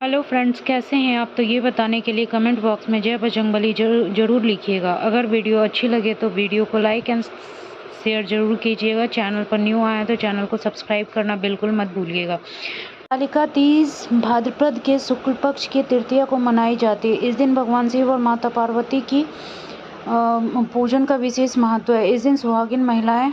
Hello friends, कैसे हैं आप? तो ये बताने के लिए कमेंट बॉक्स में जय बजरंगबली जरूर लिखिएगा। अगर वीडियो अच्छी लगे तो वीडियो को लाइक एंड शेयर जरूर कीजिएगा। चैनल पर न्यू आए तो चैनल को सब्सक्राइब करना बिल्कुल मत भूलिएगा। कालिका तीज भाद्रपद के शुक्ल पक्ष की तृतीया को मनाई जाती है। इस दिन भगवान शिव और माता पार्वती की पूजन का विशेष महत्व है। इस दिन सुहागिन महिलाएं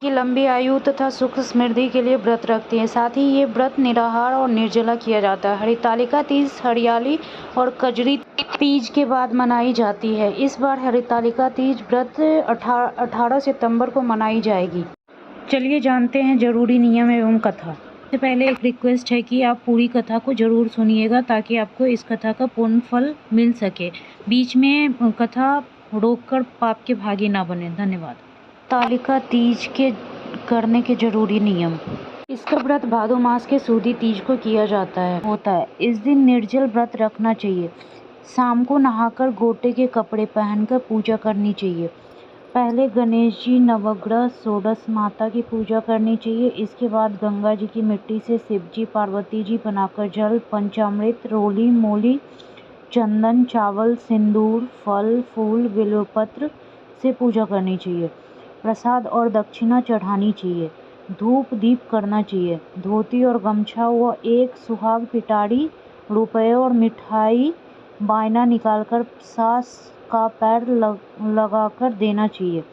की लंबी आयु तथा सुख समृद्धि के लिए व्रत रखती हैं। साथ ही ये व्रत निराहार और निर्जला किया जाता है। हरितालिका तीज हरियाली और कजरी तीज के बाद मनाई जाती है। इस बार हरितालिका तीज व्रत 18 सितंबर को मनाई जाएगी। चलिए जानते हैं जरूरी नियम एवं कथा। सबसे पहले एक रिक्वेस्ट है कि आप पूरी कथा को जरूर सुनिएगा ताकि आपको इस कथा का पूर्ण फल मिल सके। बीच में कथा रोककर पाप के भागी ना बने। धन्यवाद। तालिका तीज के करने के जरूरी नियम। इसका व्रत भादो मास के सूदी तीज को किया होता है। इस दिन निर्जल व्रत रखना चाहिए। शाम को नहाकर गोटे के कपड़े पहनकर पूजा करनी चाहिए। पहले गणेश जी, नवग्रह, षोडश माता की पूजा करनी चाहिए। इसके बाद गंगा जी की मिट्टी से शिव जी, पार्वती जी बनाकर जल, पंचामृत, रोली, मोली, चंदन, चावल, सिंदूर, फल, फूल, बिल्वपत्र से पूजा करनी चाहिए। प्रसाद और दक्षिणा चढ़ानी चाहिए। धूप दीप करना चाहिए। धोती और गमछा व एक सुहाग पिटारी, रुपये और मिठाई बायना निकालकर सास का पैर लगाकर देना चाहिए।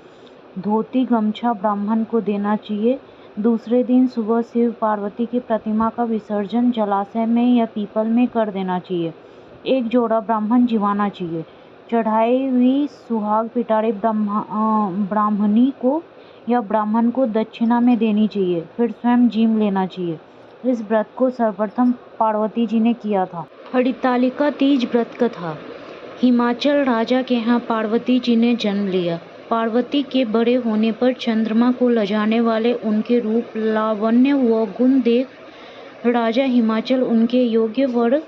धोती गमछा ब्राह्मण को देना चाहिए। दूसरे दिन सुबह शिव पार्वती की प्रतिमा का विसर्जन जलाशय में या पीपल में कर देना चाहिए। एक जोड़ा ब्राह्मण जीवाना चाहिए। चढ़ाई हुई सुहाग पिटारी ब्राह्मणी को या ब्राह्मण को दक्षिणा में देनी चाहिए। फिर स्वयं जीम लेना चाहिए। इस व्रत को सर्वप्रथम पार्वती जी ने किया था। हरितालिका तीज व्रत कथा। हिमाचल राजा के यहाँ पार्वती जी ने जन्म लिया। पार्वती के बड़े होने पर चंद्रमा को लजाने वाले उनके रूप, लावण्य व गुण देख राजा हिमाचल उनके योग्य वर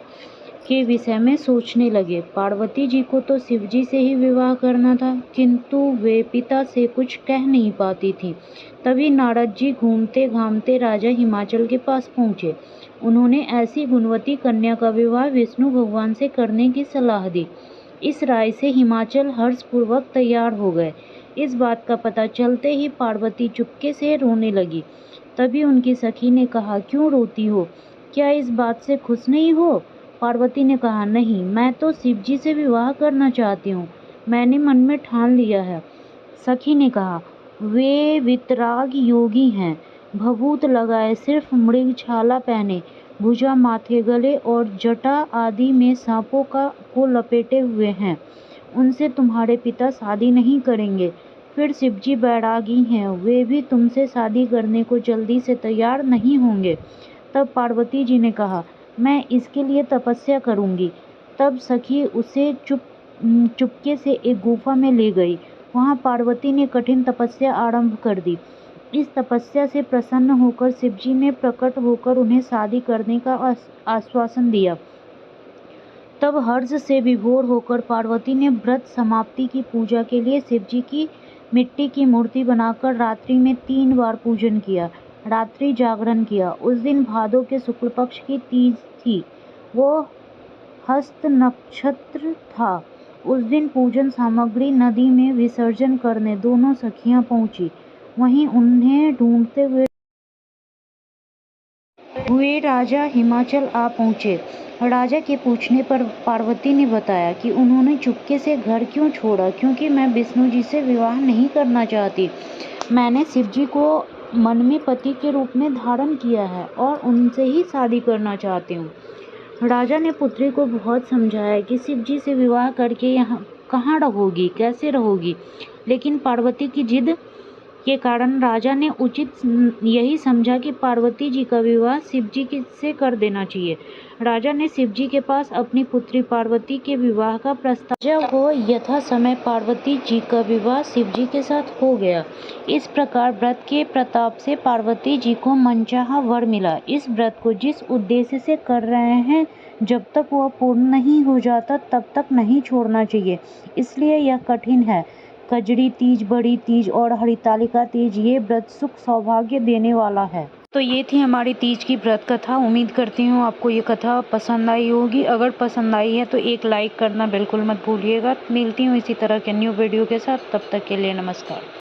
के विषय में सोचने लगे। पार्वती जी को तो शिव जी से ही विवाह करना था, किंतु वे पिता से कुछ कह नहीं पाती थी। तभी नारद जी घूमते घामते राजा हिमाचल के पास पहुँचे। उन्होंने ऐसी गुणवती कन्या का विवाह विष्णु भगवान से करने की सलाह दी। इस राय से हिमाचल हर्षपूर्वक तैयार हो गए। इस बात का पता चलते ही पार्वती चुपके से रोने लगी। तभी उनकी सखी ने कहा, क्यों रोती हो? क्या इस बात से खुश नहीं हो? पार्वती ने कहा, नहीं, मैं तो शिव जी से विवाह करना चाहती हूँ। मैंने मन में ठान लिया है। सखी ने कहा, वे वितराग योगी हैं, भभूत लगाए, सिर्फ मृगछाला पहने, भुजा, माथे, गले और जटा आदि में सांपों को लपेटे हुए हैं। उनसे तुम्हारे पिता शादी नहीं करेंगे। फिर शिव जी बैरागी हैं, वे भी तुमसे शादी करने को जल्दी से तैयार नहीं होंगे। तब पार्वती जी ने कहा, मैं इसके लिए तपस्या करूंगी। तब सखी उसे चुपके से एक गुफा में ले गई। वहां पार्वती ने कठिन तपस्या आरंभ कर दी। इस तपस्या से प्रसन्न होकर शिवजी ने प्रकट होकर उन्हें शादी करने का आश्वासन दिया। तब हर्ष से विभोर होकर पार्वती ने व्रत समाप्ति की पूजा के लिए शिवजी की मिट्टी की मूर्ति बनाकर रात्रि में 3 बार पूजन किया, रात्रि जागरण किया। उस दिन भादो के शुक्ल पक्ष की तीज थी। वो हस्त नक्षत्र था। उस दिन पूजन सामग्री नदी में विसर्जन करने दोनों सखियां पहुंची। वहीं उन्हें ढूंढते हुए राजा हिमाचल आ पहुंचे। राजा के पूछने पर पार्वती ने बताया कि उन्होंने चुपके से घर क्यों छोड़ा, क्योंकि मैं विष्णु जी से विवाह नहीं करना चाहती। मैंने शिव जी को मन में पति के रूप में धारण किया है और उनसे ही शादी करना चाहती हूँ। राजा ने पुत्री को बहुत समझाया कि शिव जी से विवाह करके यहाँ कहाँ रहोगी, कैसे रहोगी, लेकिन पार्वती की जिद के कारण राजा ने उचित यही समझा कि पार्वती जी का विवाह शिव जी से कर देना चाहिए। राजा ने शिव जी के पास अपनी पुत्री पार्वती के विवाह का प्रस्ताव जब वो यथा समय पार्वती जी का विवाह शिव जी के साथ हो गया। इस प्रकार व्रत के प्रताप से पार्वती जी को मनचाहा वर मिला। इस व्रत को जिस उद्देश्य से कर रहे हैं, जब तक वह पूर्ण नहीं हो जाता तब तक नहीं छोड़ना चाहिए, इसलिए यह कठिन है। कजरी तीज, बड़ी तीज और हरितालिका तीज ये व्रत सुख सौभाग्य देने वाला है। तो ये थी हमारी तीज की व्रत कथा। उम्मीद करती हूँ आपको ये कथा पसंद आई होगी। अगर पसंद आई है तो एक लाइक करना बिल्कुल मत भूलिएगा। मिलती हूँ इसी तरह के न्यू वीडियो के साथ, तब तक के लिए नमस्कार।